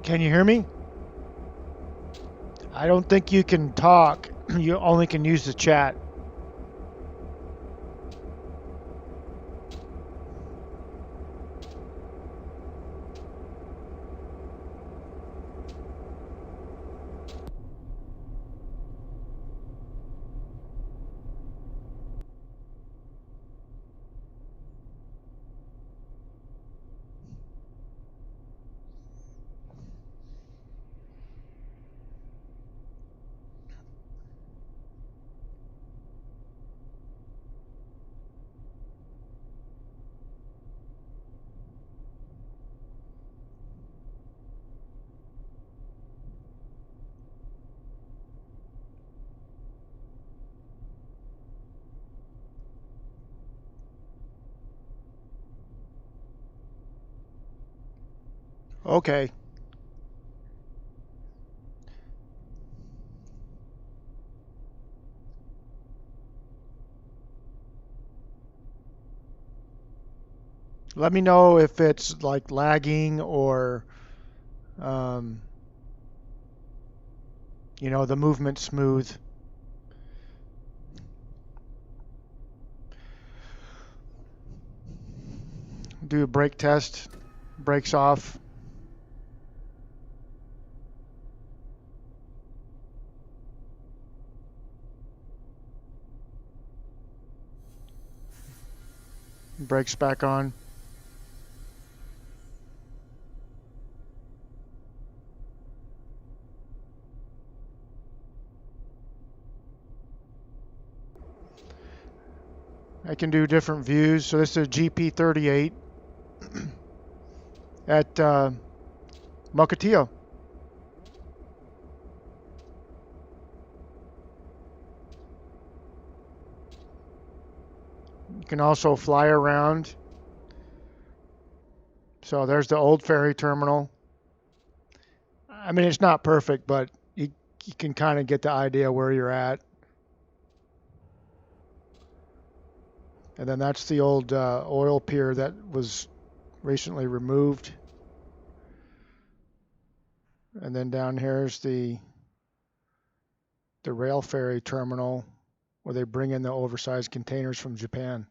Can you hear me? I don't think you can talk. You only can use the chat. Okay. Let me know if it's like lagging or, um, you know, the movement smooth. Do a brake test. Brakes off. Brakes back on. I can do different views. So this is a GP38 at Mukilteo. You can also fly around. So there's the old ferry terminal. I mean, it's not perfect, but you can kind of get the idea where you're at. And then that's the old oil pier that was recently removed. And then down here's the rail ferry terminal where they bring in the oversized containers from Japan.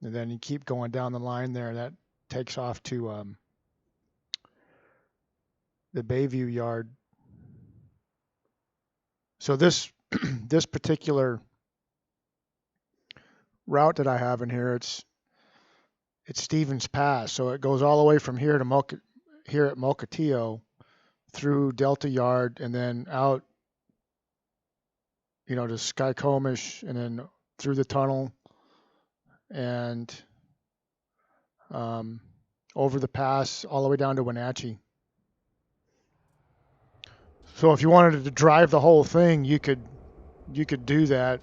And then you keep going down the line there. That takes off to the Bayview yard. So this this particular route that I have in here, it's Stevens Pass. So it goes all the way from here to here at Mukilteo through Delta Yard and then out, you know, to Skycomish and then through the tunnel and over the pass all the way down to Wenatchee. So if you wanted to drive the whole thing, you could do that.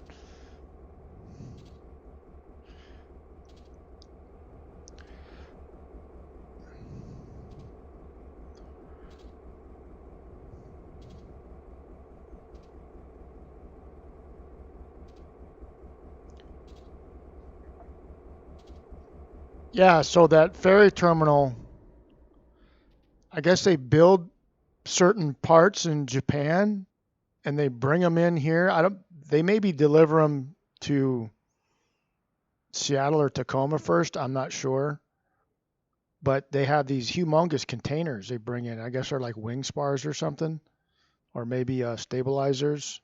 Yeah, so that ferry terminal, I guess they build certain parts in Japan and they bring them in here. They maybe deliver them to Seattle or Tacoma first. I'm not sure. But they have these humongous containers they bring in. I guess they're like wing spars or something, or maybe stabilizers.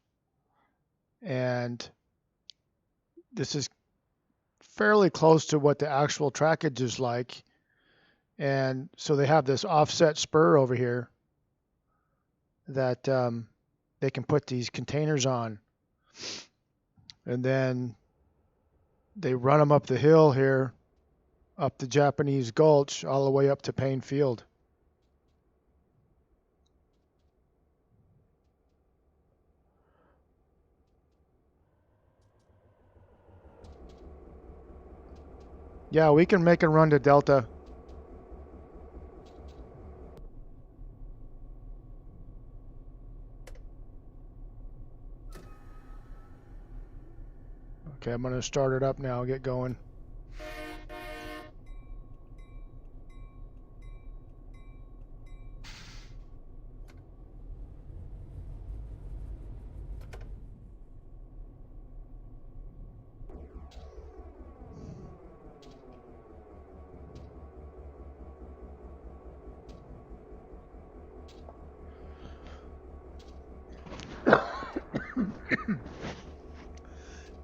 And this is fairly close to what the actual trackage is like. And so they have this offset spur over here that they can put these containers on. And then they run them up the hill here, up the Japanese Gulch, all the way up to Payne Field. Yeah, we can make a run to Delta. Okay, I'm going to start it up now, get going.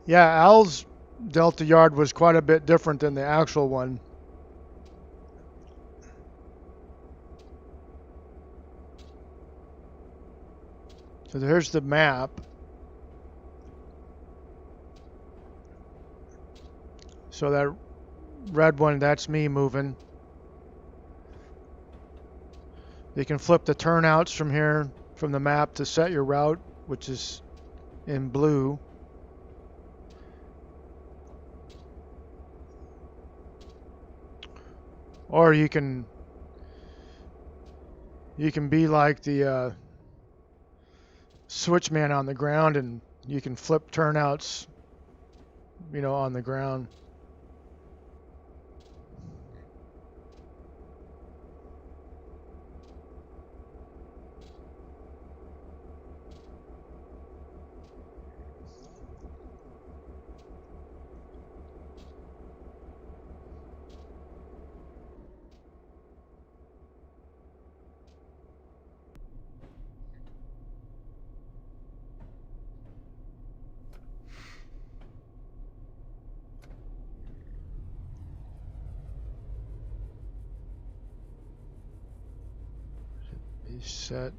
Yeah, Al's Delta yard was quite a bit different than the actual one. So here's the map. So that red one, that's me moving. You can flip the turnouts from here, from the map, to set your route, which is in blue. Or you can be like the switchman on the ground, and you can flip turnouts, you know, on the ground. Set.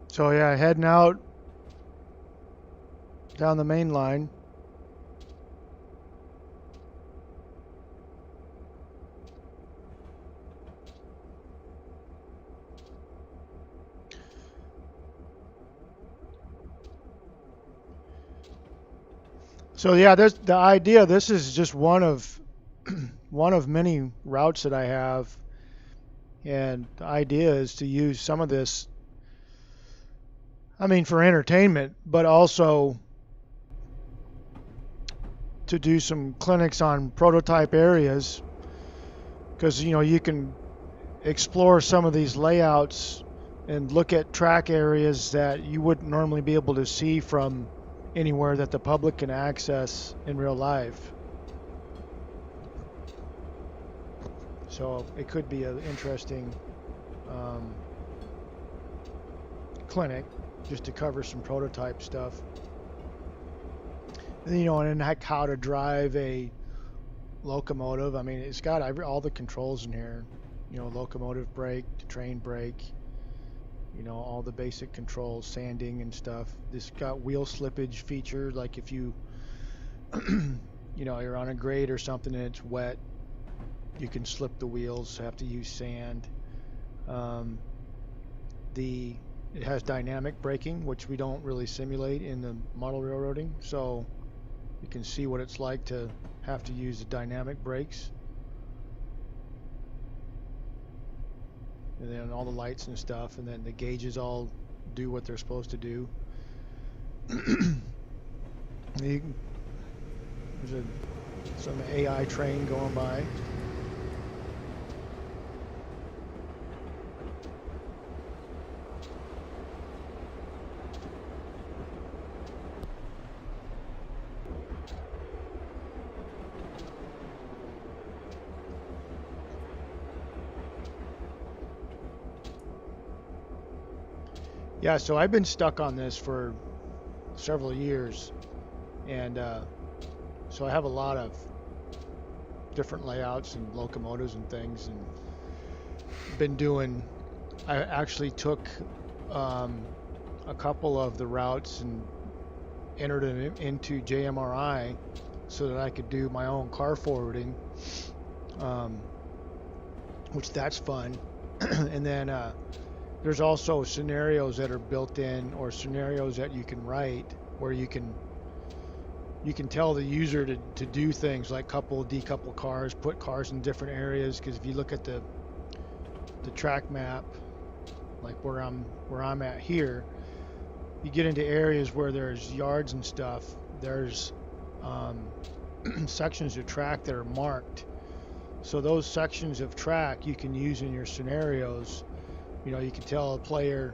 So yeah, heading out down the main line. So yeah, there's the idea. This is just one of one of many routes that I have, and the idea is to use some of this, I mean, for entertainment, but also to do some clinics on prototype areas, because you know you can explore some of these layouts and look at track areas that you wouldn't normally be able to see from anywhere that the public can access in real life. So it could be an interesting clinic just to cover some prototype stuff. And, you know, and like how to drive a locomotive. I mean, it's got all the controls in here. You know, locomotive brake, train brake, you know, all the basic controls, sanding and stuff. This got wheel slippage feature, like if you, you know, you're on a grade or something and it's wet, you can slip the wheels, have to use sand. It has dynamic braking, which we don't really simulate in the model railroading, so you can see what it's like to have to use the dynamic brakes. And then all the lights and stuff, and then the gauges all do what they're supposed to do. There's some AI train going by. Yeah, so I've been stuck on this for several years, and so I have a lot of different layouts and locomotives and things, and been doing. I actually took a couple of the routes and entered it into JMRI so that I could do my own car forwarding, which that's fun. And then there's also scenarios that are built in, or scenarios that you can write where you can tell the user to do things like couple, decouple cars, put cars in different areas. Because if you look at the track map, like where I'm at here, you get into areas where there's yards and stuff. There's sections of track that are marked. So those sections of track you can use in your scenarios. You know, you can tell a player,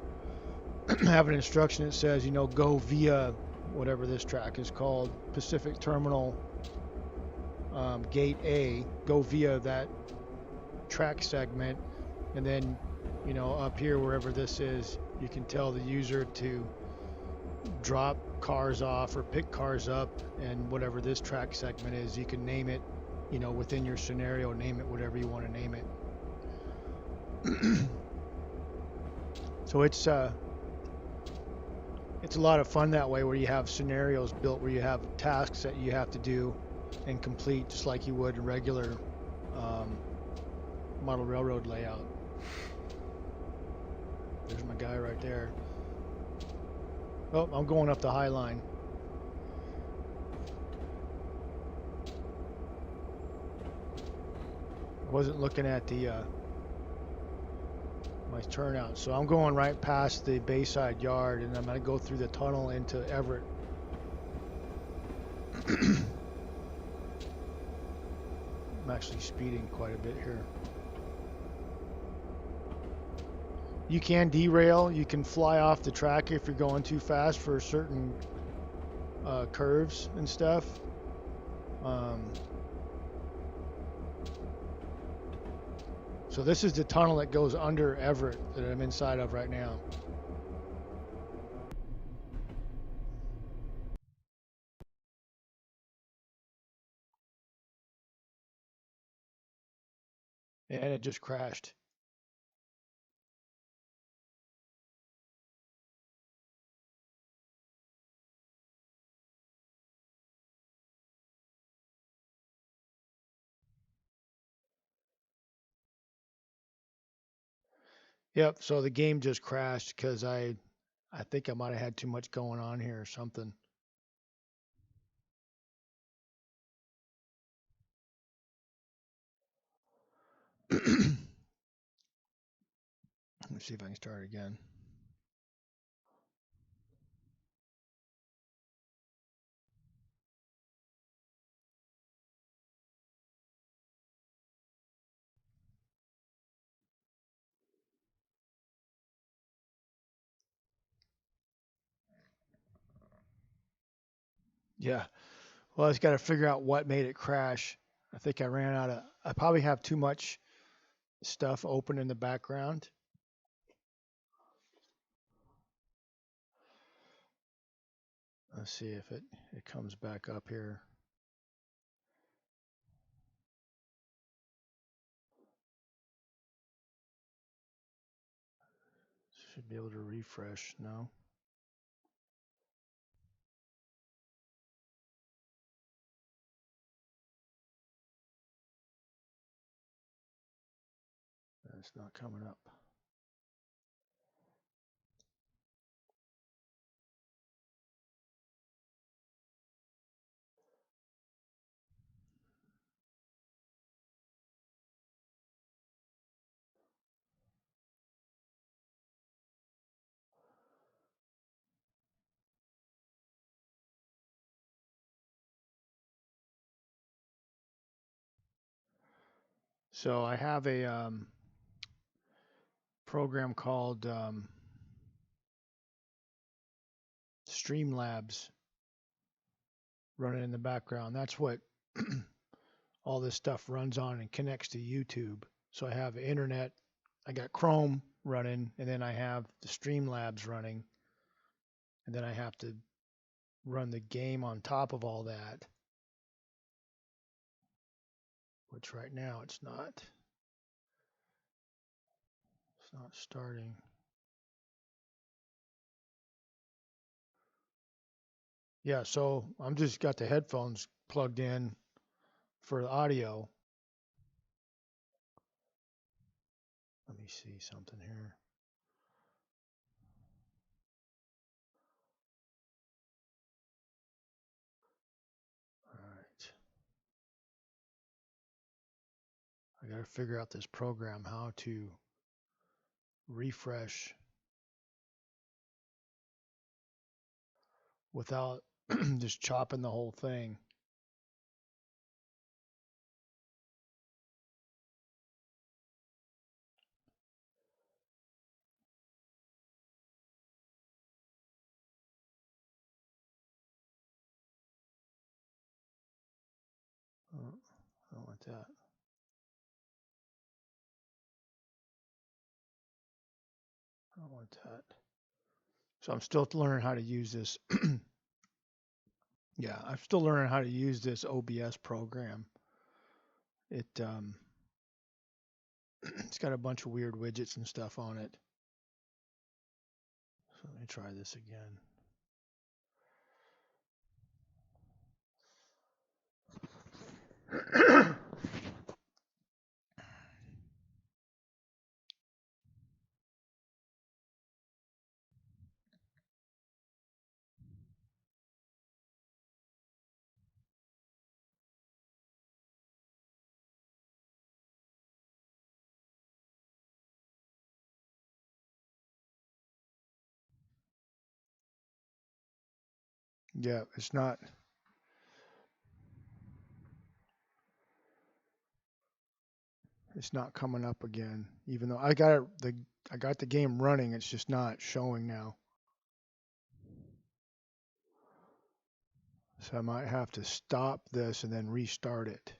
have an instruction that says, you know, go via whatever this track is called, Pacific Terminal Gate A, go via that track segment, and then, you know, up here wherever this is, you can tell the user to drop cars off or pick cars up, and whatever this track segment is, you can name it, you know, within your scenario, name it whatever you want to name it. So it's a lot of fun that way, where you have scenarios built where you have tasks that you have to do and complete just like you would a regular model railroad layout. There's my guy right there. Oh, I'm going up the high line. I wasn't looking at the my turnout, so I'm going right past the Bayside Yard, and I'm going to go through the tunnel into Everett. I'm actually speeding quite a bit here. You can derail, you can fly off the track if you're going too fast for certain curves and stuff. So this is the tunnel that goes under Everett that I'm inside of right now. And it just crashed. Yep, so the game just crashed because I think I might have had too much going on here or something. Let's see if I can start again. Yeah, well, I just got to figure out what made it crash. I think I ran out of, I probably have too much stuff open in the background. Let's see if it comes back up here. Should be able to refresh now. It's not coming up. So I have a program called Streamlabs running in the background. That's what all this stuff runs on and connects to YouTube. So I have internet, I got Chrome running, and then I have the Streamlabs running, and then I have to run the game on top of all that, which right now it's not starting. Yeah, so I'm just got the headphones plugged in for the audio. Let me see something here. All right. I got to figure out this program, how to refresh without just chopping the whole thing. want that. I don't want that. So I'm still learning how to use this. Yeah, I'm still learning how to use this OBS program. It's got a bunch of weird widgets and stuff on it. So let me try this again. Yeah, it's not coming up again. Even though I got the game running, it's just not showing now. So I might have to stop this and then restart it.